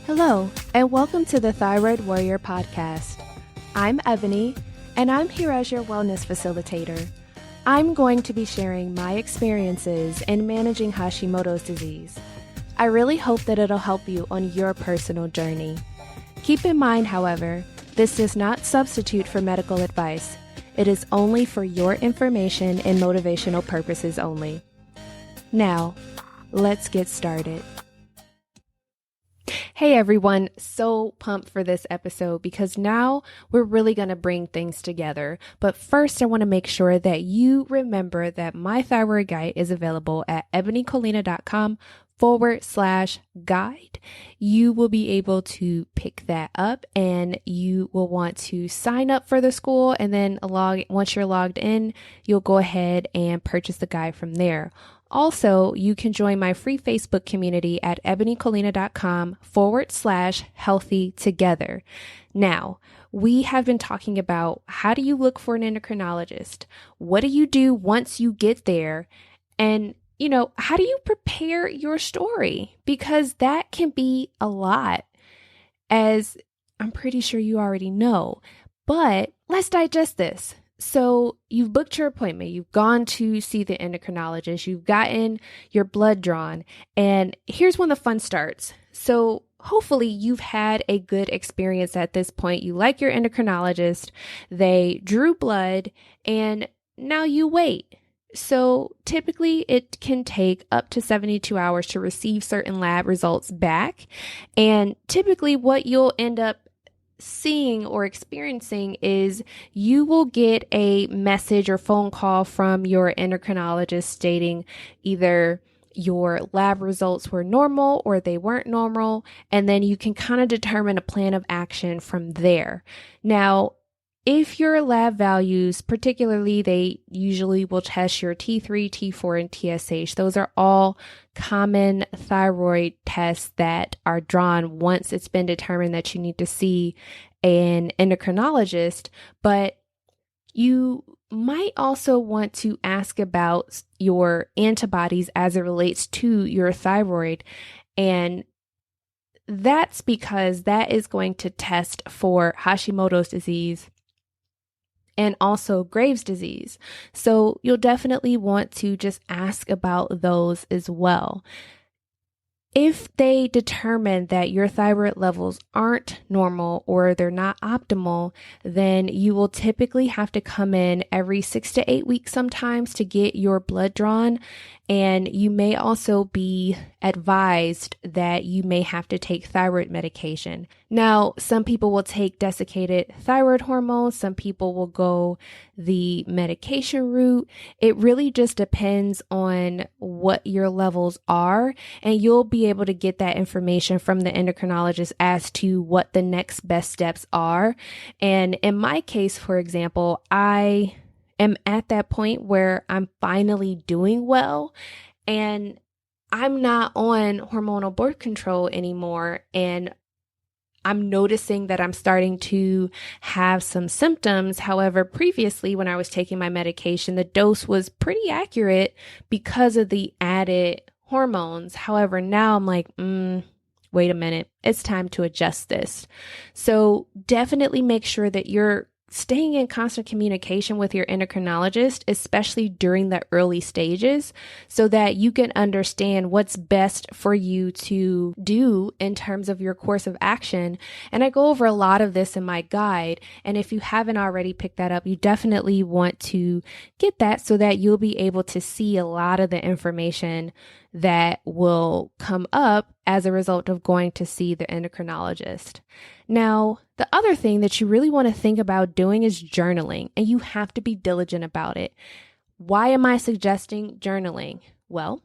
Hello, and welcome to the Thyroid Warrior podcast. I'm Ebony, and I'm here as your wellness facilitator. I'm going to be sharing my experiences in managing Hashimoto's disease. I really hope that it'll help you on your personal journey. Keep in mind, however, this does not substitute for medical advice. It is only for your information and motivational purposes only. Now, let's get started. Hey everyone, so pumped for this episode because now we're really going to bring things together. But first, I want to make sure that you remember that my thyroid guide is available at ebonycolina.com/guide. You will be able to pick that up and you will want to sign up for the school, and then once you're logged in, you'll go ahead and purchase the guide from there. Also, you can join my free Facebook community at ebonycolina.com/healthy together. Now, we have been talking about how do you look for an endocrinologist? What do you do once you get there? And, how do you prepare your story? Because that can be a lot, as I'm pretty sure you already know. But let's digest this. So you've booked your appointment, you've gone to see the endocrinologist, you've gotten your blood drawn, and here's when the fun starts. So hopefully you've had a good experience at this point. You like your endocrinologist, they drew blood, and now you wait. So typically it can take up to 72 hours to receive certain lab results back. And typically what you'll end up seeing or experiencing is you will get a message or phone call from your endocrinologist stating either your lab results were normal or they weren't normal, and then you can kind of determine a plan of action from there. Now, if your lab values, particularly, they usually will test your T3, T4, and TSH. Those are all common thyroid tests that are drawn once it's been determined that you need to see an endocrinologist. But you might also want to ask about your antibodies as it relates to your thyroid. And that's because that is going to test for Hashimoto's disease and also Graves' disease. So you'll definitely want to just ask about those as well. If they determine that your thyroid levels aren't normal or they're not optimal, then you will typically have to come in every 6 to 8 weeks sometimes to get your blood drawn. And you may also be advised that you may have to take thyroid medication. Now, some people will take desiccated thyroid hormone. Some people will go the medication route. It really just depends on what your levels are, and you'll be able to get that information from the endocrinologist as to what the next best steps are. And in my case, for example, I am at that point where I'm finally doing well and I'm not on hormonal birth control anymore. And I'm noticing that I'm starting to have some symptoms. However, previously when I was taking my medication, the dose was pretty accurate because of the added hormones. However, now I'm like, wait a minute, it's time to adjust this. So definitely make sure that you're staying in constant communication with your endocrinologist, especially during the early stages, so that you can understand what's best for you to do in terms of your course of action. And I go over a lot of this in my guide. And if you haven't already picked that up, you definitely want to get that so that you'll be able to see a lot of the information that will come up as a result of going to see the endocrinologist. Now, the other thing that you really want to think about doing is journaling, and you have to be diligent about it. Why am I suggesting journaling? Well,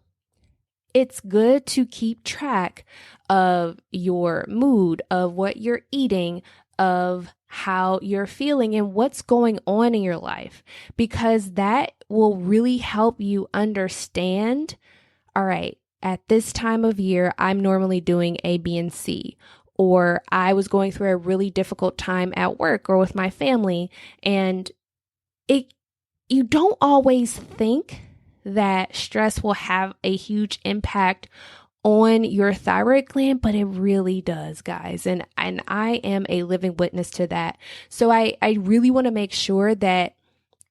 it's good to keep track of your mood, of what you're eating, of how you're feeling and what's going on in your life, because that will really help you understand, all right, at this time of year, I'm normally doing A, B, and C. Or I was going through a really difficult time at work or with my family. And you don't always think that stress will have a huge impact on your thyroid gland, but it really does, guys. And I am a living witness to that. So I really want to make sure that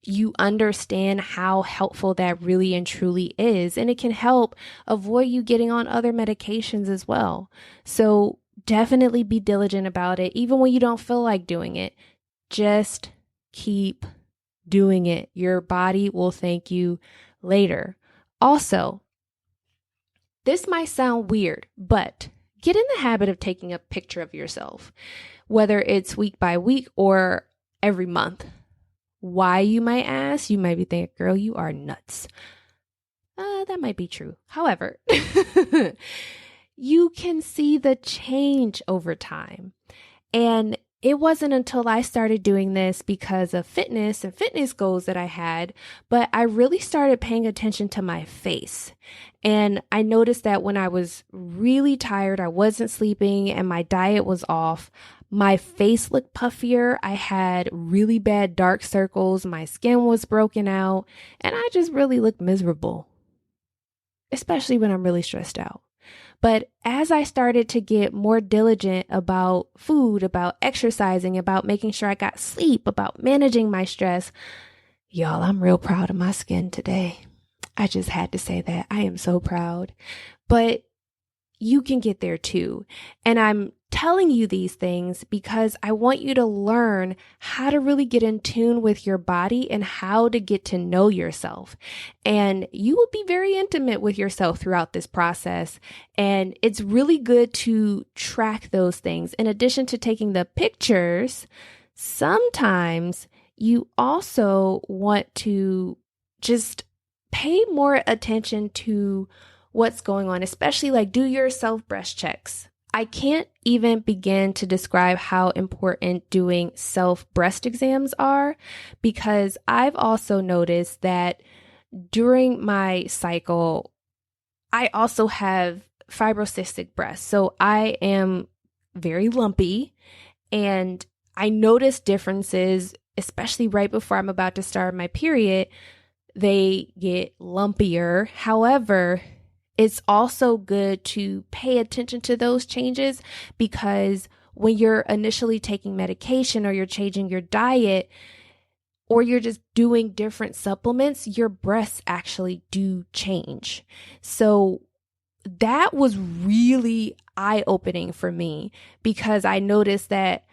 you understand how helpful that really and truly is. And it can help avoid you getting on other medications as well. So definitely be diligent about it, even when you don't feel like doing it. Just keep doing it. Your body will thank you later. Also, this might sound weird, but get in the habit of taking a picture of yourself, whether it's week by week or every month. Why, you might ask? You might be thinking, girl, you are nuts. That might be true. However, you can see the change over time. And it wasn't until I started doing this because of fitness and fitness goals that I had, but I really started paying attention to my face. And I noticed that when I was really tired, I wasn't sleeping, and my diet was off, my face looked puffier. I had really bad dark circles. My skin was broken out, and I just really looked miserable, especially when I'm really stressed out. But as I started to get more diligent about food, about exercising, about making sure I got sleep, about managing my stress, y'all, I'm real proud of my skin today. I just had to say that. I am so proud. But you can get there too. And I'm telling you these things because I want you to learn how to really get in tune with your body and how to get to know yourself. And you will be very intimate with yourself throughout this process. And it's really good to track those things. In addition to taking the pictures, sometimes you also want to just pay more attention to what's going on, especially like do your self-breast checks. I can't even begin to describe how important doing self-breast exams are, because I've also noticed that during my cycle, I also have fibrocystic breasts. So I am very lumpy, and I notice differences, especially right before I'm about to start my period. They get lumpier. However, it's also good to pay attention to those changes, because when you're initially taking medication or you're changing your diet or you're just doing different supplements, your breasts actually do change. So that was really eye-opening for me, because I noticed that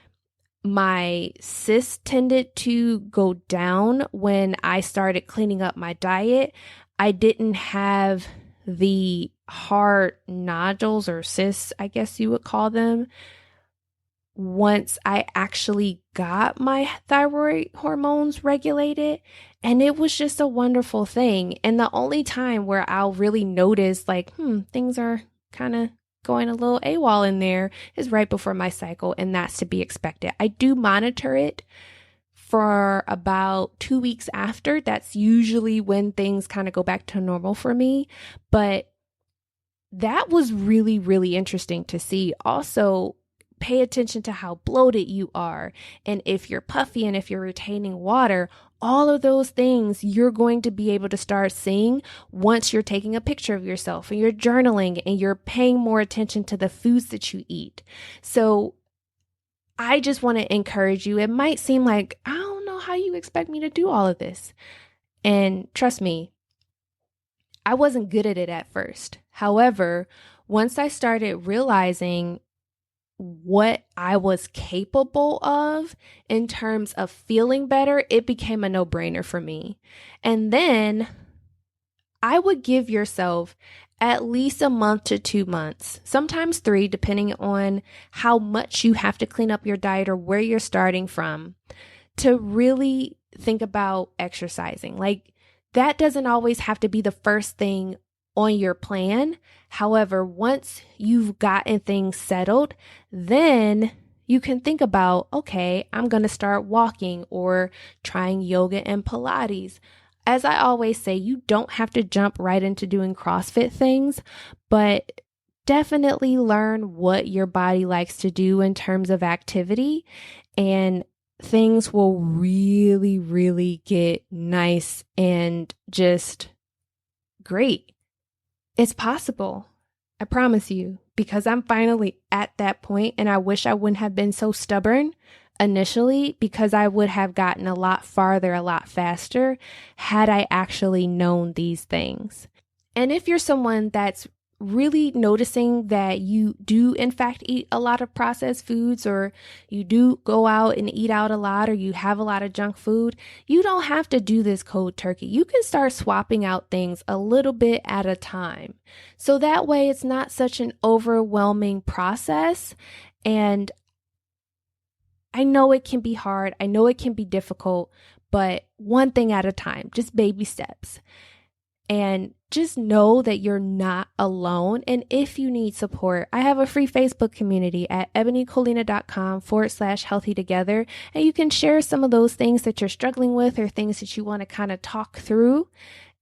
my cysts tended to go down when I started cleaning up my diet. I didn't have the hard nodules or cysts, I guess you would call them, once I actually got my thyroid hormones regulated. And it was just a wonderful thing. And the only time where I'll really notice like, things are kind of going a little AWOL in there is right before my cycle. And that's to be expected. I do monitor it for about 2 weeks after. That's usually when things kind of go back to normal for me. But that was really, really interesting to see. Also, pay attention to how bloated you are. And if you're puffy and if you're retaining water, all of those things you're going to be able to start seeing once you're taking a picture of yourself and you're journaling and you're paying more attention to the foods that you eat. So I just want to encourage you. It might seem like, I don't know how you expect me to do all of this. And trust me, I wasn't good at it at first. However, once I started realizing what I was capable of in terms of feeling better, it became a no-brainer for me. And then I would give yourself at least a month to 2 months, sometimes 3, depending on how much you have to clean up your diet or where you're starting from, to really think about exercising. Like, that doesn't always have to be the first thing on your plan. However, once you've gotten things settled, then you can think about, okay, I'm going to start walking or trying yoga and Pilates. As I always say, you don't have to jump right into doing CrossFit things, but definitely learn what your body likes to do in terms of activity, and things will really, really get nice and just great. It's possible. I promise you, because I'm finally at that point, and I wish I wouldn't have been so stubborn initially, because I would have gotten a lot farther a lot faster had I actually known these things. And if you're someone that's really noticing that you do in fact eat a lot of processed foods, or you do go out and eat out a lot, or you have a lot of junk food, you don't have to do this cold turkey. You can start swapping out things a little bit at a time. So that way it's not such an overwhelming process. And I know it can be hard. I know it can be difficult, but one thing at a time, just baby steps. And just know that you're not alone. And if you need support, I have a free Facebook community at ebonycolina.com/healthy together. And you can share some of those things that you're struggling with, or things that you want to kind of talk through.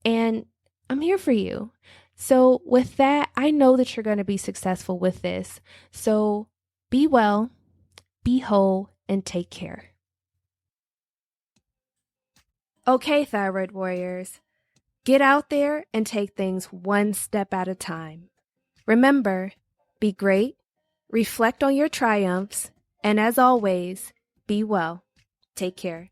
And I'm here for you. So with that, I know that you're going to be successful with this. So be well, be whole, and take care. Okay, thyroid warriors. Get out there and take things one step at a time. Remember, be great, reflect on your triumphs, and as always, be well. Take care.